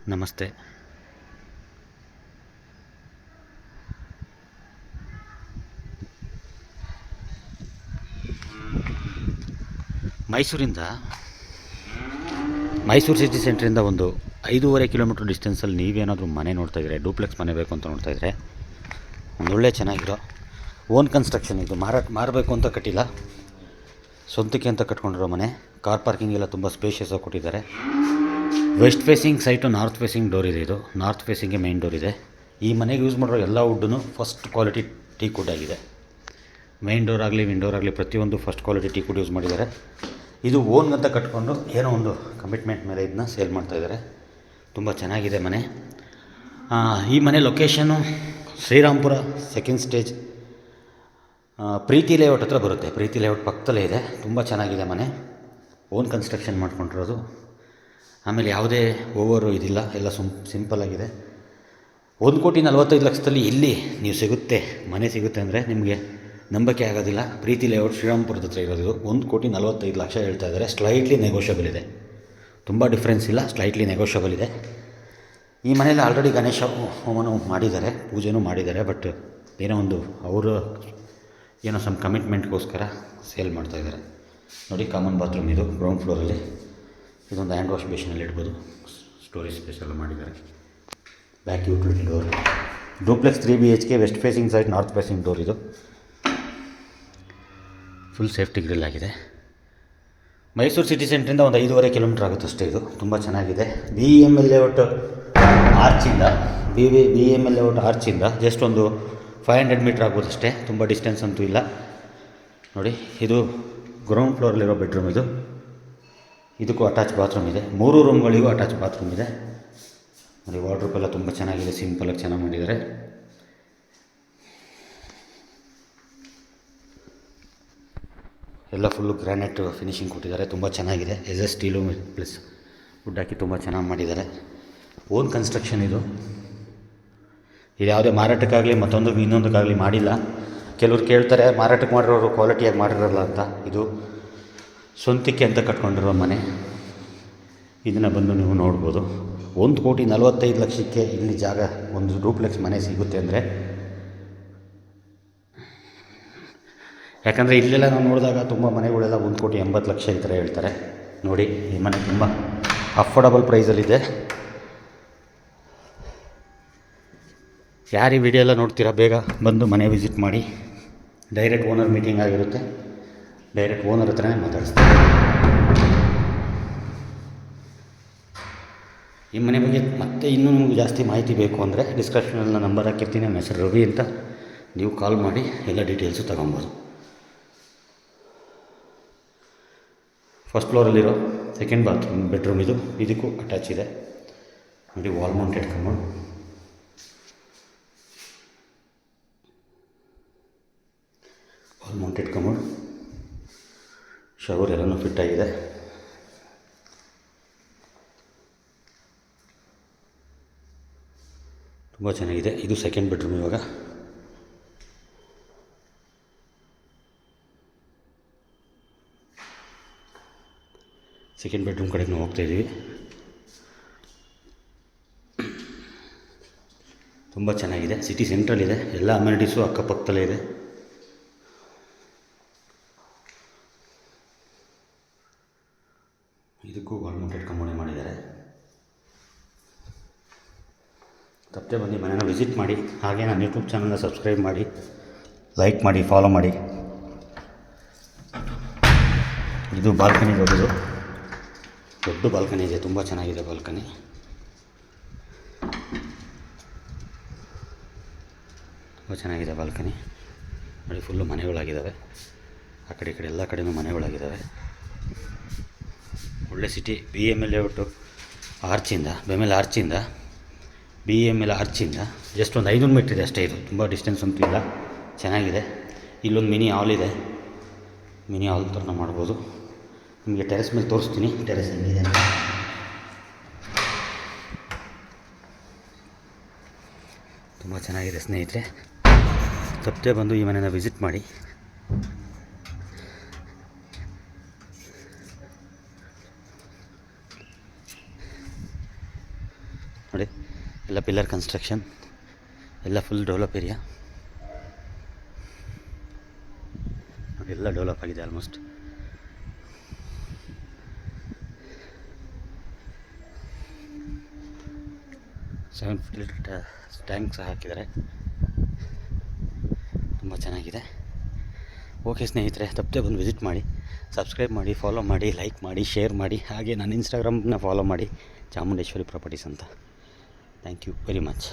ನಮಸ್ತೆ. ಮೈಸೂರು ಸಿಟಿ ಸೆಂಟ್ರಿಂದ ಒಂದು 5.5 ಕಿಲೋಮೀಟ್ರ್ ಡಿಸ್ಟೆನ್ಸಲ್ಲಿ ನೀವೇನಾದರೂ ಮನೆ ನೋಡ್ತಾಯಿದ್ರೆ, ಡೂಪ್ಲೆಕ್ಸ್ ಮನೆ ಬೇಕು ಅಂತ ನೋಡ್ತಾಯಿದ್ರೆ, ಒಂದೊಳ್ಳೆ ಚೆನ್ನಾಗಿರೋ ಓನ್ ಕನ್ಸ್ಟ್ರಕ್ಷನ್ ಇದು. ಮಾರಬೇಕು ಅಂತ ಕಟ್ಟಿಲ್ಲ, ಸ್ವಂತಕ್ಕೆ ಅಂತ ಕಟ್ಕೊಂಡಿರೋ ಮನೆ. ಕಾರ್ ಪಾರ್ಕಿಂಗ್ ಎಲ್ಲ ತುಂಬ ಸ್ಪೇಷಿಯಸ್ ಆಗಿ ಕೊಟ್ಟಿದ್ದಾರೆ. West facing site, north facing door ಇದೆ. ಇದು ನಾರ್ತ್ ಫೇಸಿಂಗ್ಗೆ ಮೈನ್ ಡೋರ್ ಇದೆ. ಈ ಮನೆಗೆ ಯೂಸ್ ಮಾಡಿರೋ ಎಲ್ಲ wood first quality teak wood ಆಗಿದೆ. ಮೈನ್ ಡೋರ್ ಆಗಲಿ, ವಿಂಡೋರ್ ಆಗಲಿ ಪ್ರತಿಯೊಂದು first quality teak wood use ಮಾಡಿದ್ದಾರೆ. ಇದು ಓನ್ಗಂತ ಕಟ್ಕೊಂಡು ಏನೋ ಒಂದು ಕಮಿಟ್ಮೆಂಟ್ ಮೇಲೆ ಇದನ್ನ ಸೇಲ್ ಮಾಡ್ತಾಯಿದ್ದಾರೆ. ತುಂಬ ಚೆನ್ನಾಗಿದೆ ಮನೆ. ಈ ಮನೆ ಲೊಕೇಶನು ಶ್ರೀರಾಮ್ಪುರ ಸೆಕೆಂಡ್ ಸ್ಟೇಜ್, ಪ್ರೀತಿ ಲೇಔಟ್ ಹತ್ರ ಬರುತ್ತೆ. ಪ್ರೀತಿ ಲೇಔಟ್ ಪಕ್ಕದಲ್ಲೇ ಇದೆ. ತುಂಬ ಚೆನ್ನಾಗಿದೆ ಮನೆ, ಓನ್ ಕನ್ಸ್ಟ್ರಕ್ಷನ್ ಮಾಡ್ಕೊಂಡಿರೋದು. ಆಮೇಲೆ ಯಾವುದೇ ಓವರು ಇದಿಲ್ಲ, ಎಲ್ಲ ಸಿಂಪಲ್ಲಾಗಿದೆ. 1,45,00,000 ಇಲ್ಲಿ ನೀವು ಮನೆ ಸಿಗುತ್ತೆ ಅಂದರೆ ನಿಮಗೆ ನಂಬಿಕೆ ಆಗೋದಿಲ್ಲ. ಪ್ರೀತಿ ಲೇಔಟ್ ಶ್ರೀರಾಮ್ಪುರದ ಹತ್ರ ಇರೋದು. 1,45,00,000 ಹೇಳ್ತಾ ಇದ್ದಾರೆ. ಸ್ಲೈಟ್ಲಿ ನೆಗೋಷಿಯಬಲ್ ಇದೆ, ತುಂಬ ಡಿಫ್ರೆನ್ಸ್ ಇಲ್ಲ, ಸ್ಲೈಟ್ಲಿ ನೆಗೋಷಿಯಬಲ್ ಇದೆ. ಈ ಮನೇಲಿ ಆಲ್ರೆಡಿ ಗಣೇಶ ಹೋಮನೂ ಮಾಡಿದ್ದಾರೆ, ಪೂಜೆನೂ ಮಾಡಿದ್ದಾರೆ. ಬಟ್ ಅವರು ಸಮ್ ಕಮಿಟ್ಮೆಂಟ್ಗೋಸ್ಕರ ಸೇಲ್ ಮಾಡ್ತಾಯಿದ್ದಾರೆ. ನೋಡಿ, ಕಾಮನ್ ಬಾತ್ರೂಮ್ ಇದು ಗ್ರೌಂಡ್ ಫ್ಲೋರಲ್ಲಿ. ಇದೊಂದು ಹ್ಯಾಂಡ್ ವಾಶ್ ಬೇಷನಲ್ಲಿ ಇಡ್ಬೋದು. ಸ್ಟೋರೇಜ್ ಸ್ಪೇಸ್ ಎಲ್ಲ ಮಾಡಿದ್ದಾರೆ. Back utility door, duplex 3 BHK, west facing side, north facing door. ಇದು ಫುಲ್ ಸೇಫ್ಟಿ ಗ್ರಿಲ್ ಆಗಿದೆ. ಮೈಸೂರು ಸಿಟಿ ಸೆಂಟ್ರಿಂದ ಒಂದು 5.5 ಕಿಲೋಮೀಟ್ರ್ ಆಗುತ್ತೆ ಅಷ್ಟೇ. ಇದು ತುಂಬ ಚೆನ್ನಾಗಿದೆ. BEML ಲೇಔಟ್ ಆರ್ಚಿಂದ BEML ಲೇಔಟ್ ಆರ್ಚಿಂದ ಜಸ್ಟ್ ಒಂದು 500 ಮೀಟ್ರ್ ಆಗ್ಬೋದು ಅಷ್ಟೇ, ತುಂಬ ಡಿಸ್ಟೆನ್ಸ್ ಅಂತೂ ಇಲ್ಲ. ನೋಡಿ, ಇದು ಗ್ರೌಂಡ್ ಫ್ಲೋರಲ್ಲಿರೋ ಬೆಡ್ರೂಮ್. ಇದಕ್ಕೂ ಅಟ್ಯಾಚ್ ಬಾತ್ರೂಮ್ ಇದೆ. 3 ರೂಮ್ಗಳಿಗೂ ಅಟ್ಯಾಚ್ ಬಾತ್ರೂಮ್ ಇದೆ. ನೋಡಿ, ವಾರ್ಡ್ರೋಬ್ ಎಲ್ಲ ತುಂಬ ಚೆನ್ನಾಗಿದೆ, ಸಿಂಪಲಾಗಿ ಚೆನ್ನಾಗಿ ಮಾಡಿದ್ದಾರೆ. ಎಲ್ಲ ಫುಲ್ಲು ಗ್ರಾನೈಟ್ ಫಿನಿಷಿಂಗ್ ಕೊಟ್ಟಿದ್ದಾರೆ, ತುಂಬ ಚೆನ್ನಾಗಿದೆ. ಸ್ಟೀಲು ಪ್ಲಸ್ ವುಡ್ ಹಾಕಿ ತುಂಬ ಚೆನ್ನಾಗಿ ಮಾಡಿದ್ದಾರೆ. ಓನ್ ಕನ್ಸ್ಟ್ರಕ್ಷನ್ ಇದು ಯಾವುದೇ ಮಾರಾಟಕ್ಕಾಗಲಿ ಇನ್ನೊಂದಕ್ಕಾಗಲಿ ಮಾಡಿಲ್ಲ. ಕೆಲವ್ರು ಕೇಳ್ತಾರೆ, ಮಾರಾಟಕ್ಕೆ ಮಾಡಿರೋರು ಕ್ವಾಲಿಟಿಯಾಗಿ ಮಾಡಿರೋಲ್ಲ ಅಂತ. ಇದು ಸ್ವಂತಕ್ಕೆ ಅಂತ ಕಟ್ಕೊಂಡಿರೋ ಮನೆ. ಇದನ್ನು ಬಂದು ನೀವು ನೋಡ್ಬೋದು. 1,45,00,000 ಇಲ್ಲಿ ಜಾಗ, ಒಂದು ಡೂಪ್ಲೆಕ್ಸ್ ಮನೆ ಸಿಗುತ್ತೆ ಅಂದರೆ. ಯಾಕಂದರೆ ಇಲ್ಲೆಲ್ಲ ನಾವು ನೋಡಿದಾಗ ತುಂಬ ಮನೆಗಳೆಲ್ಲ 1,80,00,000 ಈ ಥರ ಹೇಳ್ತಾರೆ. ನೋಡಿ, ಈ ಮನೆ ತುಂಬ ಅಫೋರ್ಡಬಲ್ ಪ್ರೈಸಲ್ಲಿದೆ. ಯಾರು ಈ ವಿಡಿಯೋ ಎಲ್ಲ ನೋಡ್ತೀರಾ, ಬೇಗ ಬಂದು ಮನೆ ವಿಸಿಟ್ ಮಾಡಿ. ಡೈರೆಕ್ಟ್ ಓನರ್ ಮೀಟಿಂಗ್ ಆಗಿರುತ್ತೆ. ಡೈರೆಕ್ಟ್ ಓನರ್ ಹತ್ರನೇ ಮಾತಾಡಿಸ್ತಾರೆ. ಈ ಮನೆ ಬಗ್ಗೆ ಮತ್ತೆ ಇನ್ನೂ ನಿಮಗೆ ಜಾಸ್ತಿ ಮಾಹಿತಿ ಬೇಕು ಅಂದರೆ ಡಿಸ್ಕ್ರಿಪ್ಷನಲ್ಲಿ ನಾನು ನಂಬರ್ ಹಾಕಿರ್ತೀನಿ. ನಮ್ಮ ಹೆಸರು ರವಿ ಅಂತ. ನೀವು ಕಾಲ್ ಮಾಡಿ ಎಲ್ಲ ಡೀಟೇಲ್ಸು ತೊಗೊಬೋದು. ಫಸ್ಟ್ ಫ್ಲೋರಲ್ಲಿರೋ ಸೆಕೆಂಡ್ ಬೆಡ್ರೂಮ್ ಇದು. ಇದಕ್ಕೂ ಅಟ್ಯಾಚ್ ಇದೆ. ನೋಡಿ, ವಾಲ್ ಮೌಂಟೆಡ್ ಕಮೋಡ್. ಶವರ್ ಎಲ್ಲನೂ ಫಿಟ್ ಆಗಿದೆ. ತುಂಬ ಚೆನ್ನಾಗಿದೆ. ಇದು ಸೆಕೆಂಡ್ ಬೆಡ್ರೂಮ್. ಇವಾಗ ಸೆಕೆಂಡ್ ಬೆಡ್ರೂಮ್ ಕಡೆಗೆ ನಾವು ಹೋಗ್ತಾಯಿದ್ದೀವಿ. ತುಂಬ ಚೆನ್ನಾಗಿದೆ. ಸಿಟಿ ಸೆಂಟ್ರಲ್ ಇದೆ, ಎಲ್ಲ ಅಮ್ಯುನಿಟೀಸು ಅಕ್ಕಪಕ್ಕದಲ್ಲೇ ಇದೆ. ಇದಕ್ಕೂ ವಾಲ್ ಮೌಂಟೆಡ್ ಕಮೋಡ್ ಮಾಡಿದ್ದಾರೆ. ತಪ್ಪದೆ ಬಂದು ಮನೆಯನ್ನು ವಿಸಿಟ್ ಮಾಡಿ. ಹಾಗೆ ನನ್ನ ಯೂಟ್ಯೂಬ್ ಚಾನಲ್ನ ಸಬ್ಸ್ಕ್ರೈಬ್ ಮಾಡಿ, ಲೈಕ್ ಮಾಡಿ, ಫಾಲೋ ಮಾಡಿ. ಇದು ಬಾಲ್ಕನಿ ದೊಡ್ಡ ಬಾಲ್ಕನಿ ಇದೆ, ತುಂಬ ಚೆನ್ನಾಗಿದೆ ಬಾಲ್ಕನಿ. ತುಂಬ ಚೆನ್ನಾಗಿದೆ ಬಾಲ್ಕನಿ. ನೋಡಿ, ಫುಲ್ಲು ಮನೆಗಳಾಗಿದ್ದಾವೆ. ಆ ಕಡೆ ಈ ಕಡೆ ಎಲ್ಲ ಕಡೆಯೂ ಮನೆಗಳಾಗಿದ್ದಾವೆ. ಒಳ್ಳೆ ಸಿಟಿ. BEML ಲೇಔಟು ಆರ್ಚಿಂದ BEML ಆರ್ಚಿಂದ ಜಸ್ಟ್ ಒಂದು 500 ಮೀಟ್ರ್ ಇದೆ ಅಷ್ಟೇ. ಇದು ತುಂಬ ಡಿಸ್ಟೆನ್ಸ್ ಅಂತೂ ಇಲ್ಲ, ಚೆನ್ನಾಗಿದೆ. ಇಲ್ಲೊಂದು ಮಿನಿ ಹಾಲ್ ಇದೆ. ಮಿನಿ ಹಾಲ್ ಥರ ಮಾಡ್ಬೋದು. ನಿಮಗೆ ಟೆರೆಸ್ ಮೇಲೆ ತೋರಿಸ್ತೀನಿ, ಟೆರೆಸ್ ಹೆಂಗಿದೆ ಅಂತ. ತುಂಬ ಚೆನ್ನಾಗಿದೆ ಸ್ನೇಹಿತರೆ. ತಪ್ಪದೆ ಬಂದು ಈ ಮನೆಯನ್ನು ವಿಸಿಟ್ ಮಾಡಿ. ನೋಡಿ, ಎಲ್ಲ ಪಿಲ್ಲರ್ ಕನ್ಸ್ಟ್ರಕ್ಷನ್, ಎಲ್ಲ ಫುಲ್ ಡೆವಲಪ್ ಏರಿಯಾ. ಎಲ್ಲ ಡೆವಲಪ್ ಆಗಿದೆ ಆಲ್ಮೋಸ್ಟ್. $7 ಟ್ಯಾಂಕ್ ಸಹ ಹಾಕಿದ್ದಾರೆ, ತುಂಬ ಚೆನ್ನಾಗಿದೆ. ಓಕೆ ಸ್ನೇಹಿತರೆ, ತಪ್ಪದೆ ಬಂದು ವಿಸಿಟ್ ಮಾಡಿ, ಸಬ್ಸ್ಕ್ರೈಬ್ ಮಾಡಿ, ಫಾಲೋ ಮಾಡಿ, ಲೈಕ್ ಮಾಡಿ, ಶೇರ್ ಮಾಡಿ. ಹಾಗೆ ನನ್ನ ಇನ್ಸ್ಟಾಗ್ರಾಮ್ನ ಫಾಲೋ ಮಾಡಿ, ಚಾಮುಂಡೇಶ್ವರಿ ಪ್ರಾಪರ್ಟೀಸ್ ಅಂತ. Thank you very much.